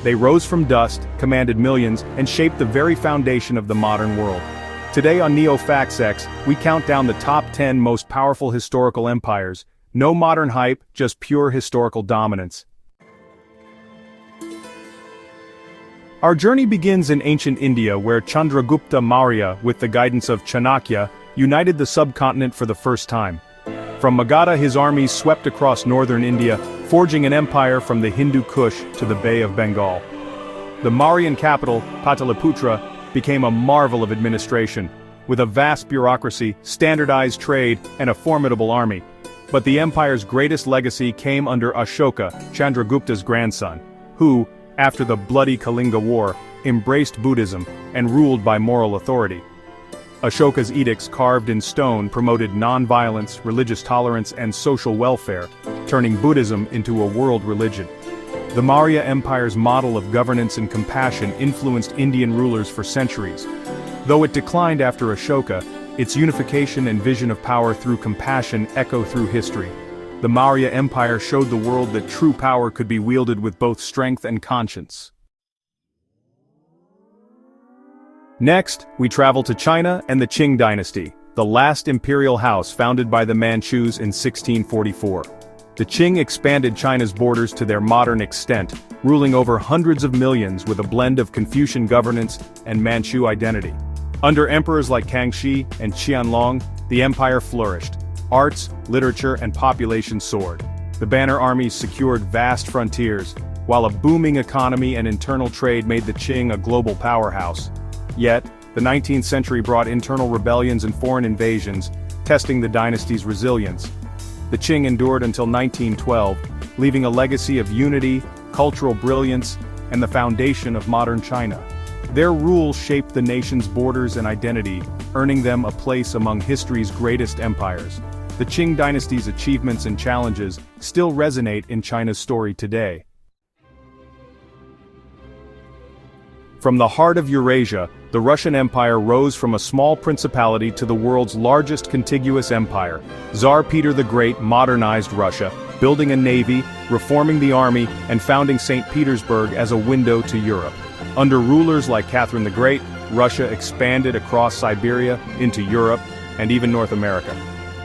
They rose from dust, commanded millions, and shaped the very foundation of the modern world. Today on NeoFactx, we count down the top 10 most powerful historical empires. No modern hype, just pure historical dominance. Our journey begins in ancient India, where Chandragupta Maurya, with the guidance of Chanakya, united the subcontinent for the first time. From Magadha, his armies swept across northern India, forging an empire from the Hindu Kush to the Bay of Bengal. The Mauryan capital, Pataliputra, became a marvel of administration, with a vast bureaucracy, standardized trade, and a formidable army. But the empire's greatest legacy came under Ashoka, Chandragupta's grandson, who, after the bloody Kalinga War, embraced Buddhism and ruled by moral authority. Ashoka's edicts carved in stone promoted non-violence, religious tolerance, and social welfare, turning Buddhism into a world religion. The Maurya Empire's model of governance and compassion influenced Indian rulers for centuries. Though it declined after Ashoka, its unification and vision of power through compassion echo through history. The Maurya Empire showed the world that true power could be wielded with both strength and conscience. Next, we travel to China and the Qing dynasty, the last imperial house founded by the Manchus in 1644. The Qing expanded China's borders to their modern extent, ruling over hundreds of millions with a blend of Confucian governance and Manchu identity. Under emperors like Kangxi and Qianlong, the empire flourished. Arts, literature, and population soared. The banner armies secured vast frontiers, while a booming economy and internal trade made the Qing a global powerhouse. Yet, the 19th century brought internal rebellions and foreign invasions, testing the dynasty's resilience. The Qing endured until 1912, leaving a legacy of unity, cultural brilliance, and the foundation of modern China. Their rule shaped the nation's borders and identity, earning them a place among history's greatest empires. The Qing dynasty's achievements and challenges still resonate in China's story today. From the heart of Eurasia, the Russian Empire rose from a small principality to the world's largest contiguous empire. Tsar Peter the Great modernized Russia, building a navy, reforming the army, and founding St. Petersburg as a window to Europe. Under rulers like Catherine the Great, Russia expanded across Siberia, into Europe, and even North America.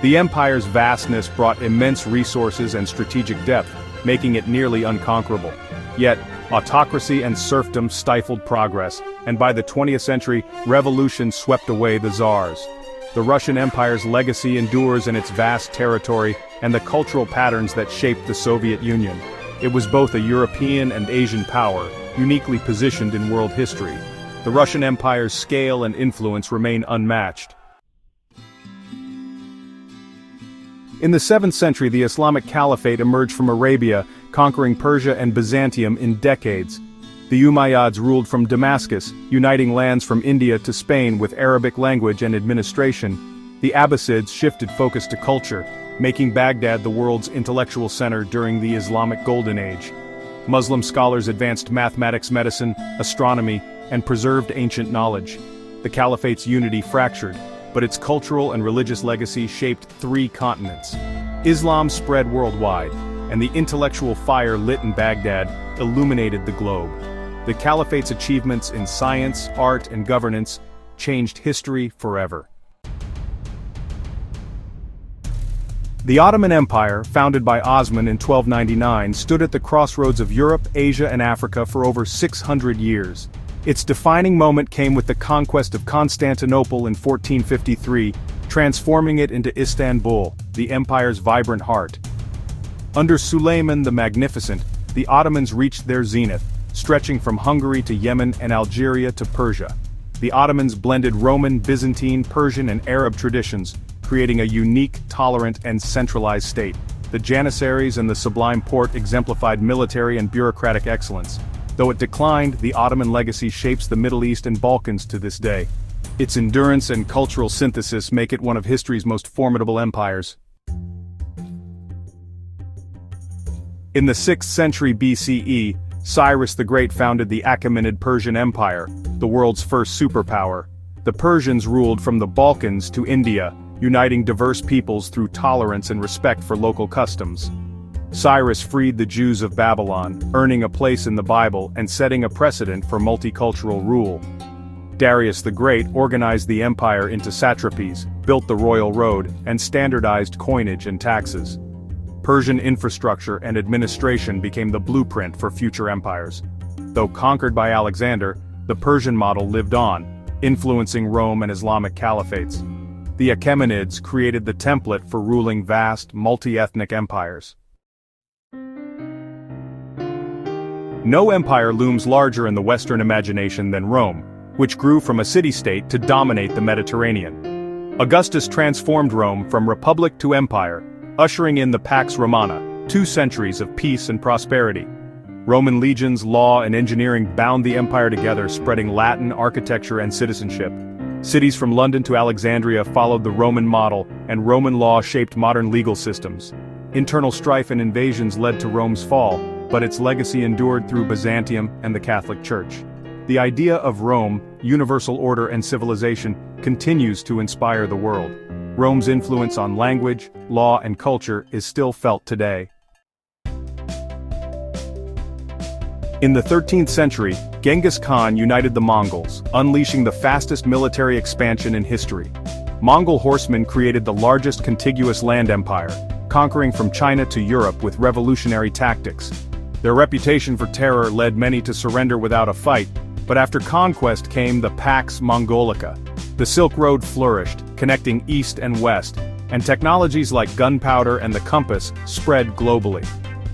The empire's vastness brought immense resources and strategic depth, making it nearly unconquerable. Yet, autocracy and serfdom stifled progress, and by the 20th century, revolution swept away the czars. The Russian Empire's legacy endures in its vast territory and the cultural patterns that shaped the Soviet Union. It was both a European and Asian power, uniquely positioned in world history. The Russian Empire's scale and influence remain unmatched. In the 7th century, the Islamic Caliphate emerged from Arabia, conquering Persia and Byzantium in decades. The Umayyads ruled from Damascus, uniting lands from India to Spain with Arabic language and administration. The Abbasids shifted focus to culture, making Baghdad the world's intellectual center during the Islamic Golden Age. Muslim scholars advanced mathematics, medicine, astronomy, and preserved ancient knowledge. The Caliphate's unity fractured, but its cultural and religious legacy shaped 3 continents. Islam spread worldwide, and the intellectual fire lit in Baghdad illuminated the globe. The Caliphate's achievements in science, art, and governance changed history forever. The Ottoman Empire, founded by Osman in 1299, stood at the crossroads of Europe, Asia, and Africa for over 600 years. Its defining moment came with the conquest of Constantinople in 1453, transforming it into Istanbul, the empire's vibrant heart. Under Suleiman the Magnificent, the Ottomans reached their zenith, stretching from Hungary to Yemen and Algeria to Persia. The Ottomans blended Roman, Byzantine, Persian, and Arab traditions, creating a unique, tolerant, and centralized state. The Janissaries and the Sublime Porte exemplified military and bureaucratic excellence. Though it declined, the Ottoman legacy shapes the Middle East and Balkans to this day. Its endurance and cultural synthesis make it one of history's most formidable empires. In the 6th century BCE, Cyrus the Great founded the Achaemenid Persian Empire, the world's first superpower. The Persians ruled from the Balkans to India, uniting diverse peoples through tolerance and respect for local customs. Cyrus freed the Jews of Babylon, earning a place in the Bible and setting a precedent for multicultural rule. Darius the Great organized the empire into satrapies, built the royal road, and standardized coinage and taxes. Persian infrastructure and administration became the blueprint for future empires. Though conquered by Alexander, the Persian model lived on, influencing Rome and Islamic caliphates. The Achaemenids created the template for ruling vast, multi-ethnic empires. No empire looms larger in the Western imagination than Rome, which grew from a city-state to dominate the Mediterranean. Augustus transformed Rome from republic to empire, ushering in the Pax Romana, 2 centuries of peace and prosperity. Roman legions, law, and engineering bound the empire together, spreading Latin architecture and citizenship. Cities from London to Alexandria followed the Roman model, and Roman law shaped modern legal systems. Internal strife and invasions led to Rome's fall, but its legacy endured through Byzantium and the Catholic Church. The idea of Rome, universal order and civilization, continues to inspire the world. Rome's influence on language, law, and culture is still felt today. In the 13th century, Genghis Khan united the Mongols, unleashing the fastest military expansion in history. Mongol horsemen created the largest contiguous land empire, conquering from China to Europe with revolutionary tactics. Their reputation for terror led many to surrender without a fight, but after conquest came the Pax Mongolica. The Silk Road flourished, connecting east and west, and technologies like gunpowder and the compass spread globally.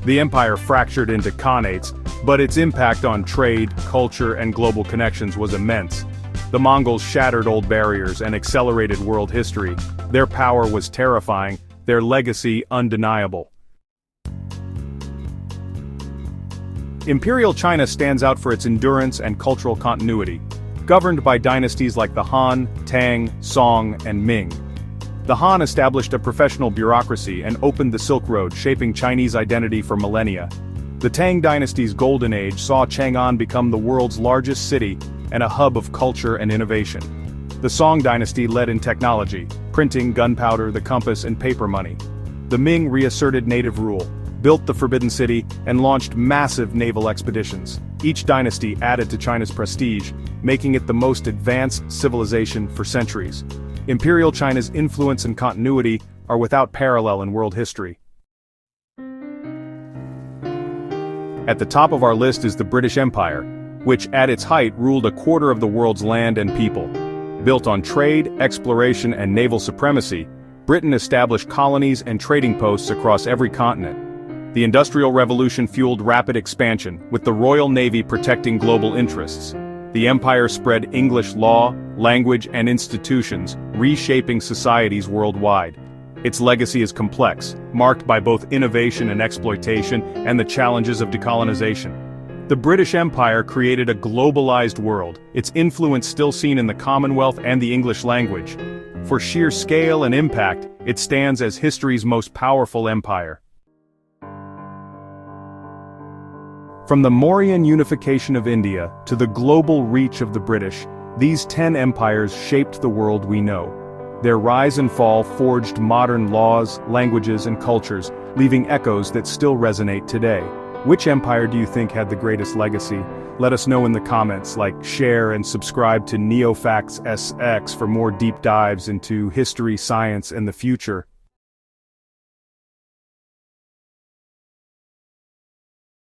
The empire fractured into khanates, but its impact on trade, culture, and global connections was immense. The Mongols shattered old barriers and accelerated world history. Their power was terrifying, their legacy undeniable. Imperial China stands out for its endurance and cultural continuity, governed by dynasties like the Han, Tang, Song, and Ming. The Han established a professional bureaucracy and opened the Silk Road, shaping Chinese identity for millennia. The Tang dynasty's golden age saw Chang'an become the world's largest city and a hub of culture and innovation. The Song dynasty led in technology, printing, gunpowder, the compass, and paper money. The Ming reasserted native rule, built the Forbidden City, and launched massive naval expeditions. Each dynasty added to China's prestige, making it the most advanced civilization for centuries. Imperial China's influence and continuity are without parallel in world history. At the top of our list is the British Empire, which at its height ruled a quarter of the world's land and people. Built on trade, exploration, and naval supremacy, Britain established colonies and trading posts across every continent. The Industrial Revolution fueled rapid expansion, with the Royal Navy protecting global interests. The empire spread English law, language, and institutions, reshaping societies worldwide. Its legacy is complex, marked by both innovation and exploitation, and the challenges of decolonization. The British Empire created a globalized world, its influence still seen in the Commonwealth and the English language. For sheer scale and impact, it stands as history's most powerful empire. From the Mauryan unification of India to the global reach of the British, these 10 empires shaped the world we know. Their rise and fall forged modern laws, languages, and cultures, leaving echoes that still resonate today. Which empire do you think had the greatest legacy? Let us know in the comments, share and subscribe to NeoFactx for more deep dives into history, science, and the future.